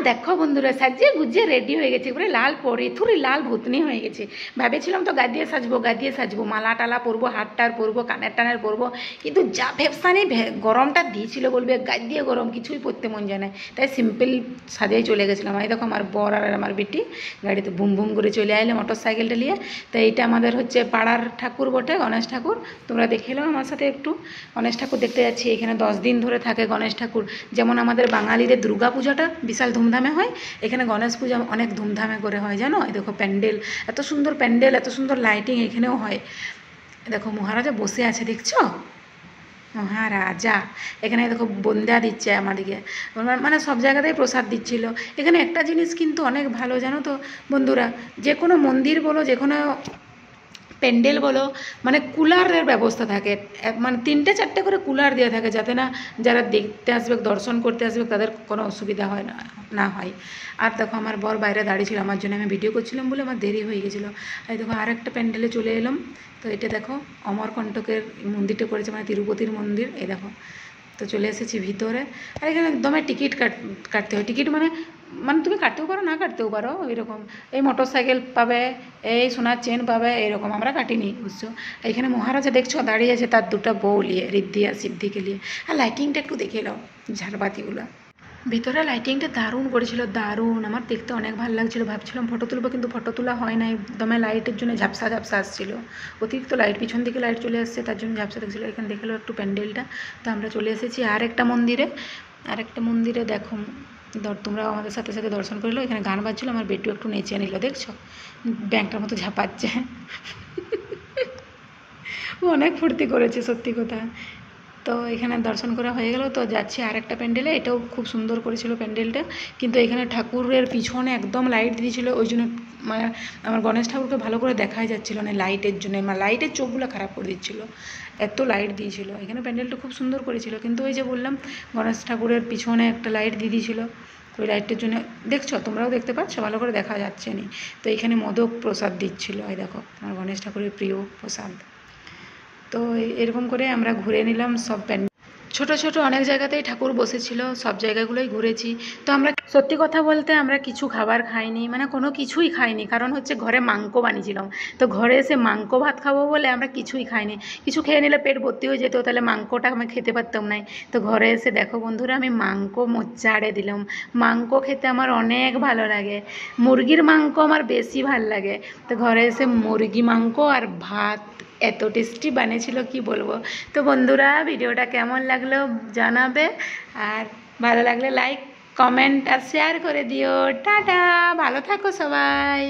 দেখো বন্ধুরা সাজিয়ে গুজিয়ে রেডি হয়ে গেছে, পুরো লাল পরে থুরি লাল ভূতনি হয়ে গেছে। ভেবেছিলাম তো গাদিয়ে সাজবো, মালা টালা পরবো, হাতটার পরবো, কানের টানের পরবো, কিন্তু যা ভেবসানি গরমটা দিয়েছিল বলবে গাদিয়ে গরম, কিছুই পরতে মন যায় না। তাই সিম্পল সাজিয়ে চলে গেছিলাম। এই দেখো আমার বর আর আমার বেটি গাড়িতে বুম বুম করে চলে আইলে মোটর সাইকেলটা নিয়ে। তো এইটা আমাদের হচ্ছে পাড়ার ঠাকুর বটে, গণেশ ঠাকুর। তোমরা দেখে এলো আমার সাথে একটু। গণেশ ঠাকুর দেখতে যাচ্ছি। এখানে 10 দিন ধরে থাকে গণেশ ঠাকুর। যেমন আমাদের বাঙালিদের দুর্গা পূজাটা বিশাল ধুমধামে হয়, এখানে গণেশ পূজা অনেক ধুমধামে করে হয় জানো। এই দেখো প্যান্ডেল, এত সুন্দর প্যান্ডেল, এত সুন্দর লাইটিং এখানেও হয়। দেখো মহারাজা বসে আছে, দেখছো মহারাজা। এখানে দেখো বন্দা দিচ্ছে আমাদেরকে, মানে সব জায়গাতেই প্রসাদ দিচ্ছিল। এখানে একটা জিনিস কিন্তু অনেক ভালো জানো তো বন্ধুরা, যে কোনো মন্দির বলো, যে কোনো প্যান্ডেল বলো, মানে কুলারের ব্যবস্থা থাকে। মানে 3-4টে করে কুলার দেওয়া থাকে, যাতে না যারা দেখতে আসবে, দর্শন করতে আসবে, তাদের কোনো অসুবিধা হয় না হয়। আর দেখো আমার বর বাইরে দাঁড়িয়ে ছিল, আমার জন্য আমি ভিডিও করছিলাম বলে আমার দেরি হয়ে গেছিলো। এই দেখো আর একটা প্যান্ডেলে চলে এলাম। তো এটা দেখো অমরকণ্টকের মন্দিরটা করেছে, মানে তিরুপতির মন্দির। এই দেখো, তো চলে এসেছি ভিতরে। আর এখানে একদমই টিকিট কাটতে হয়। টিকিট মানে মানে তুমি কাটতেও পারো, না কাটতেও পারো, এরকম। এই মোটর সাইকেল পাবে, এই সোনার চেন পাবে, এরকম। আমরা কাটিনি বুঝছো। এখানে মহারাজা দেখছো দাঁড়িয়ে আছে তার 2টা বউ নিয়ে, ঋদ্ধি আর সিদ্ধিকে নিয়ে। আর লাইটিংটা একটু দেখে নাও, ঝাড়বাতিগুলো। ভিতরে লাইটিংটা দারুণ করেছিল, দারুণ। আমার দেখতে অনেক ভালো লাগছিলো। ভাবছিলাম ফটো তুলবো, কিন্তু ফটো তোলা হয় নাই, দমে লাইটের জন্য ঝাপসা ঝাপসা আসছিলো। অতিরিক্ত লাইট, পিছন দিকে লাইট চলে আসছে, তার জন্য ঝাপসা দেখছিলো। এখানে দেখলো একটু প্যান্ডেলটা। তো আমরা চলে এসেছি আর একটা মন্দিরে দেখো। তোমরা আমাদের সাথে সাথে দর্শন করলো। এখানে গান বাজছিলো, আমার বেটু একটু নেচে নিল, দেখছো ব্যাংকটার মতো ঝাপাচ্ছে। ও অনেক ফুর্তি করেছে, সত্যি কথা। তো এখানে দর্শন করা হয়ে গেল। তো যাচ্ছি আর একটা প্যান্ডেলে, এটাও খুব সুন্দর করেছিল প্যান্ডেলটা। কিন্তু এখানে ঠাকুরের পিছনে একদম লাইট দিয়েছিল, ওই জন্য মানে আমার গণেশ ঠাকুরকে ভালো করে দেখাই যাচ্ছিলো না লাইটের জন্য। মানে লাইটের চোখগুলো খারাপ করে দিচ্ছিলো, এত লাইট দিয়েছিল। এখানে প্যান্ডেলটা খুব সুন্দর করেছিল, কিন্তু ওই যে বললাম গণেশ ঠাকুরের পিছনে একটা লাইট দিয়ে দিয়েছিল, ওই লাইটের জন্য। দেখছো, তোমরাও দেখতে পাচ্ছ, ভালো করে দেখা যাচ্ছে না। তো এখানে মোদক প্রসাদ দিচ্ছিলো, এই দেখো আমার গণেশ ঠাকুরের প্রিয় প্রসাদ। তো এরকম করে আমরা ঘুরে নিলাম সব প্যান্ডেল। ছোট ছোট অনেক জায়গাতেই ঠাকুর বসেছিল, সব জায়গাগুলোই ঘুরেছি। তো আমরা সত্যি কথা বলতে আমরা কিছু খাবার খাইনি, মানে কোনো কিছুই খাইনি, কারণ হচ্ছে ঘরে মাংস বানিয়েছিলাম। তো ঘরে এসে মাংস ভাত খাবো বলে আমরা কিছুই খাইনি। কিছু খেয়ে নিলে পেট ভর্তি হয়ে যেত, তাহলে মাংসটা আমি খেতে পারতাম না। তো ঘরে এসে দেখো বন্ধুরা, আমি মাংস মোচাড়ে দিলাম। মাংস খেতে আমার অনেক ভালো লাগে, মুরগির মাংস আমার বেশি ভালো লাগে। তো ঘরে এসে মুরগি মাংস আর ভাত এত টেস্টি বানিয়েছিল কি বলবো। তো বন্ধুরা ভিডিওটা কেমন লাগলো জানাবে, আর ভালো লাগলে লাইক কমেন্ট আর শেয়ার করে দিও। টাটা, ভালো থাকো সবাই।